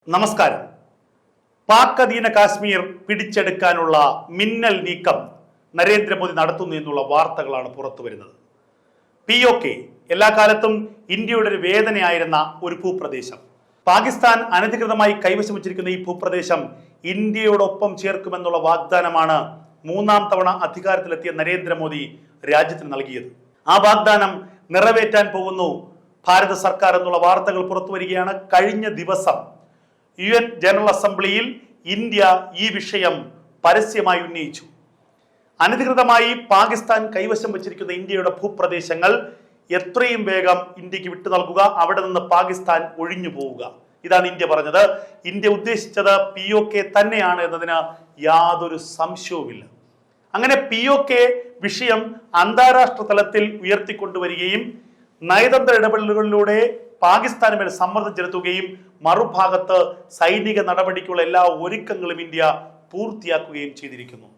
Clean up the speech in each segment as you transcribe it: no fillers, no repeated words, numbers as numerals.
നമസ്കാരം. പാക് അധീന കാശ്മീർ പിടിച്ചെടുക്കാനുള്ള മിന്നൽ നീക്കം നരേന്ദ്രമോദി നടത്തുന്നു എന്നുള്ള വാർത്തകളാണ് പുറത്തു വരുന്നത്. POK എല്ലാ കാലത്തും ഇന്ത്യയുടെ ഒരു വേദനയായിരുന്ന ഒരു ഭൂപ്രദേശം. പാകിസ്ഥാൻ അനധികൃതമായി കൈവശം വച്ചിരിക്കുന്ന ഈ ഭൂപ്രദേശം ഇന്ത്യയോടൊപ്പം ചേർക്കുമെന്നുള്ള വാഗ്ദാനമാണ് മൂന്നാം തവണ അധികാരത്തിലെത്തിയ നരേന്ദ്രമോദി രാജ്യത്തിന് നൽകിയത്. ആ വാഗ്ദാനം നിറവേറ്റാൻ പോകുന്നു ഭാരത സർക്കാർ എന്നുള്ള വാർത്തകൾ പുറത്തു വരികയാണ്. കഴിഞ്ഞ ദിവസം UN ജനറൽ അസംബ്ലിയിൽ ഇന്ത്യ ഈ വിഷയം പരസ്യമായി ഉന്നയിച്ചു. അനധികൃതമായി പാകിസ്ഥാൻ കൈവശം വച്ചിരിക്കുന്ന ഇന്ത്യയുടെ ഭൂപ്രദേശങ്ങൾ എത്രയും വേഗം ഇന്ത്യക്ക് വിട്ടു നൽകുക, അവിടെ നിന്ന് പാകിസ്ഥാൻ ഒഴിഞ്ഞു പോവുക, ഇതാണ് ഇന്ത്യ പറഞ്ഞത്. ഇന്ത്യ ഉദ്ദേശിച്ചത് POK തന്നെയാണ് എന്നതിന് യാതൊരു സംശയവുമില്ല. അങ്ങനെ POK വിഷയം അന്താരാഷ്ട്ര തലത്തിൽ ഉയർത്തിക്കൊണ്ടുവരികയും നയതന്ത്ര ഇടപെടലുകളിലൂടെ പാകിസ്ഥാന് മേൽ സമ്മർദ്ദം ചെലുത്തുകയും മറുഭാഗത്ത് സൈനിക നടപടിക്കുള്ള എല്ലാ ഒരുക്കങ്ങളും ഇന്ത്യ പൂർത്തിയാക്കുകയും ചെയ്തിരിക്കുന്നു.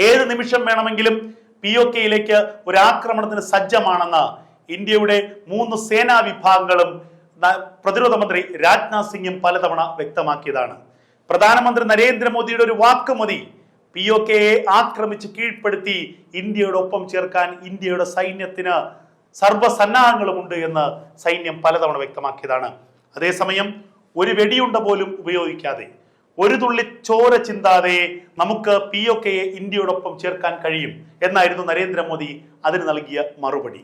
ഏത് നിമിഷം വേണമെങ്കിലും POKയിലേക്ക് ഒരു ആക്രമണത്തിന് സജ്ജമാണെന്ന് ഇന്ത്യയുടെ 3 സേനാ വിഭാഗങ്ങളും പ്രതിരോധ മന്ത്രി രാജ്നാഥ് സിംഗും പലതവണ വ്യക്തമാക്കിയതാണ്. പ്രധാനമന്ത്രി നരേന്ദ്രമോദിയുടെ ഒരു വാക്ക് മതി POKയെ ആക്രമിച്ച് കീഴ്പ്പെടുത്തി ഇന്ത്യയോടൊപ്പം ചേർക്കാൻ ഇന്ത്യയുടെ സൈന്യത്തിന് സർവ്വസന്നാഹങ്ങളുമുണ്ട് എന്ന് സൈന്യം പലതവണ വ്യക്തമാക്കിയതാണ്. അതേസമയം ഒരു വെടിയുണ്ട പോലും ഉപയോഗിക്കാതെ, ഒരു തുള്ളി ചോര ചിന്താതെ നമുക്ക് POKയെ ഇന്ത്യയോടൊപ്പം ചേർക്കാൻ കഴിയും എന്നായിരുന്നു നരേന്ദ്രമോദി അതിന് നൽകിയ മറുപടി.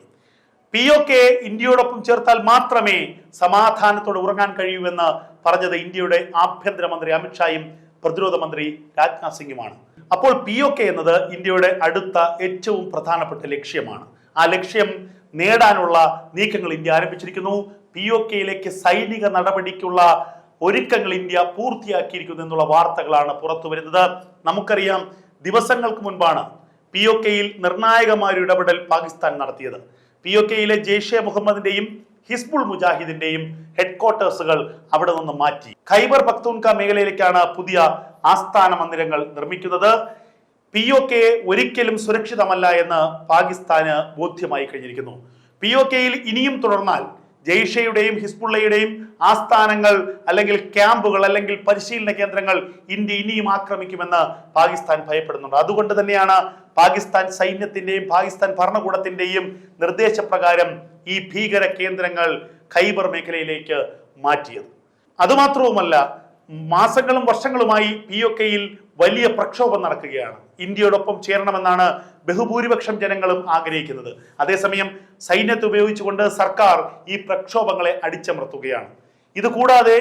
POKയെ ഇന്ത്യയോടൊപ്പം ചേർത്താൽ മാത്രമേ സമാധാനത്തോടെ ഉറങ്ങാൻ കഴിയൂവെന്ന് പറഞ്ഞത് ഇന്ത്യയുടെ ആഭ്യന്തരമന്ത്രി അമിത്ഷായും പ്രതിരോധ മന്ത്രി രാജ്നാഥ് സിംഗുമാണ്. അപ്പോൾ POK എന്നത് ഇന്ത്യയുടെ അടുത്ത ഏറ്റവും പ്രധാനപ്പെട്ട ലക്ഷ്യമാണ്. ആ ലക്ഷ്യം നേടാനുള്ള നീക്കങ്ങൾ ഇന്ത്യ ആരംഭിച്ചിരിക്കുന്നു. POKയിലേക്ക് സൈനിക നടപടിക്കുള്ള ഒരുക്കങ്ങൾ ഇന്ത്യ പൂർത്തിയാക്കിയിരിക്കുന്നു എന്നുള്ള വാർത്തകളാണ് പുറത്തു വരുന്നത്. നമുക്കറിയാം, ദിവസങ്ങൾക്ക് മുൻപാണ് POKയിൽ നിർണായകമായ ഒരു ഇടപെടൽ പാകിസ്ഥാൻ നടത്തിയത്. POKയിലെ ജെയ്ഷെ മുഹമ്മദിന്റെയും ഹിസ്ബുൾ മുജാഹിദിന്റെയും ഹെഡ്ക്വാർട്ടേഴ്സുകൾ അവിടെ നിന്ന് മാറ്റി ഖൈബർ പഖ്തൂൺഖ മേഖലയിലേക്കാണ് പുതിയ ആസ്ഥാന മന്ദിരങ്ങൾ നിർമ്മിക്കുന്നത്. POKയെ ഒരിക്കലും സുരക്ഷിതമല്ല എന്ന് പാകിസ്ഥാന് ബോധ്യമായി കഴിഞ്ഞിരിക്കുന്നു. POKയിൽ ഇനിയും തുടർന്നാൽ ജെയ്ഷയുടെയും ഹിസ്ബുള്ളയുടെയും ആസ്ഥാനങ്ങൾ അല്ലെങ്കിൽ ക്യാമ്പുകൾ അല്ലെങ്കിൽ പരിശീലന കേന്ദ്രങ്ങൾ ഇന്ത്യ ഇനിയും ആക്രമിക്കുമെന്ന് പാകിസ്ഥാൻ ഭയപ്പെടുന്നുണ്ട്. അതുകൊണ്ട് തന്നെയാണ് പാകിസ്ഥാൻ സൈന്യത്തിന്റെയും പാകിസ്ഥാൻ ഭരണകൂടത്തിന്റെയും നിർദ്ദേശപ്രകാരം ഈ ഭീകര കേന്ദ്രങ്ങൾ ഖൈബർ മേഖലയിലേക്ക് മാറ്റിയത്. അതുമാത്രവുമല്ല, മാസങ്ങളും വർഷങ്ങളുമായി POKയിൽ വലിയ പ്രക്ഷോഭം നടക്കുകയാണ്. ഇന്ത്യയോടൊപ്പം ചേരണമെന്നാണ് ബഹുഭൂരിപക്ഷം ജനങ്ങളും ആഗ്രഹിക്കുന്നത്. അതേസമയം സൈന്യത്തെ ഉപയോഗിച്ചുകൊണ്ട് സർക്കാർ ഈ പ്രക്ഷോഭങ്ങളെ അടിച്ചമർത്തുകയാണ്. ഇതുകൂടാതെ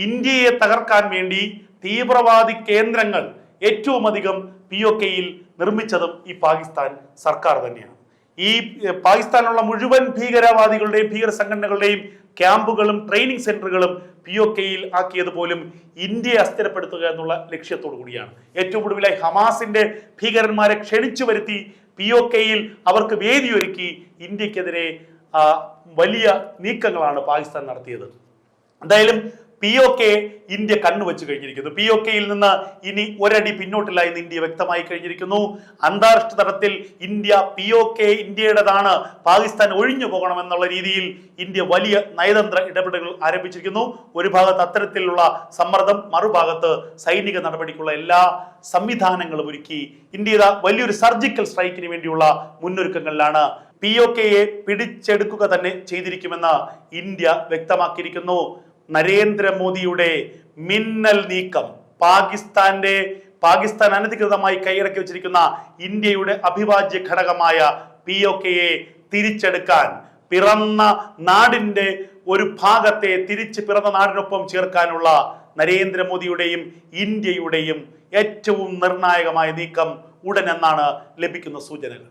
ഇന്ത്യയെ തകർക്കാൻ വേണ്ടി തീവ്രവാദി കേന്ദ്രങ്ങൾ ഏറ്റവും അധികം POKയിൽ നിർമ്മിച്ചതും ഈ പാകിസ്ഥാൻ സർക്കാർ തന്നെയാണ്. ഈ പാകിസ്ഥാനിലുള്ള മുഴുവൻ ഭീകരവാദികളുടെയും ഭീകര സംഘടനകളുടെയും ക്യാമ്പുകളും ട്രെയിനിങ് സെന്ററുകളും POKയിൽ ആക്കിയത് പോലും ഇന്ത്യയെ അസ്ഥിരപ്പെടുത്തുക എന്നുള്ള ലക്ഷ്യത്തോടു കൂടിയാണ്. ഏറ്റവും ഒടുവിലായി ഹമാസിന്റെ ഭീകരന്മാരെ ക്ഷണിച്ചു വരുത്തി POKയിൽ അവർക്ക് വേദിയൊരുക്കി ഇന്ത്യക്കെതിരെ വലിയ നീക്കങ്ങളാണ് പാകിസ്ഥാൻ നടത്തിയത്. എന്തായാലും POK ഇന്ത്യ കണ്ണുവെച്ച് കഴിഞ്ഞിരിക്കുന്നു. POKയിൽ നിന്ന് ഇനി ഒരടി പിന്നോട്ടില്ല എന്ന് ഇന്ത്യ വ്യക്തമായി കഴിഞ്ഞിരിക്കുന്നു. അന്താരാഷ്ട്ര തലത്തിൽ ഇന്ത്യ POK ഇന്ത്യയുടേതാണ്, പാകിസ്ഥാൻ ഒഴിഞ്ഞു പോകണമെന്നുള്ള രീതിയിൽ ഇന്ത്യ വലിയ നയതന്ത്ര ഇടപെടലുകൾ ആരംഭിച്ചിരിക്കുന്നു. ഒരു ഭാഗത്ത് അത്തരത്തിലുള്ള സമ്മർദ്ദം, മറുഭാഗത്ത് സൈനിക നടപടിക്കുള്ള എല്ലാ സംവിധാനങ്ങളും ഒരുക്കി ഇന്ത്യ വലിയൊരു സർജിക്കൽ സ്ട്രൈക്കിന് വേണ്ടിയുള്ള മുന്നൊരുക്കങ്ങളിലാണ്. POKയെ പിടിച്ചെടുക്കുക തന്നെ ചെയ്തിരിക്കുമെന്ന് ഇന്ത്യ വ്യക്തമാക്കിയിരിക്കുന്നു. നരേന്ദ്രമോദിയുടെ മിന്നൽ നീക്കം പാകിസ്ഥാൻ അനധികൃതമായി കൈയടക്കി വെച്ചിരിക്കുന്ന ഇന്ത്യയുടെ അവിഭാജ്യ ഘടകമായ POKയെ തിരിച്ചെടുക്കാൻ, പിറന്ന നാടിന്റെ ഒരു ഭാഗത്തെ തിരിച്ച് പിറന്ന നാടിനൊപ്പം ചേർക്കാനുള്ള നരേന്ദ്രമോദിയുടെയും ഇന്ത്യയുടെയും ഏറ്റവും നിർണായകമായ നീക്കം ഉടനെന്നാണ് ലഭിക്കുന്ന സൂചനകൾ.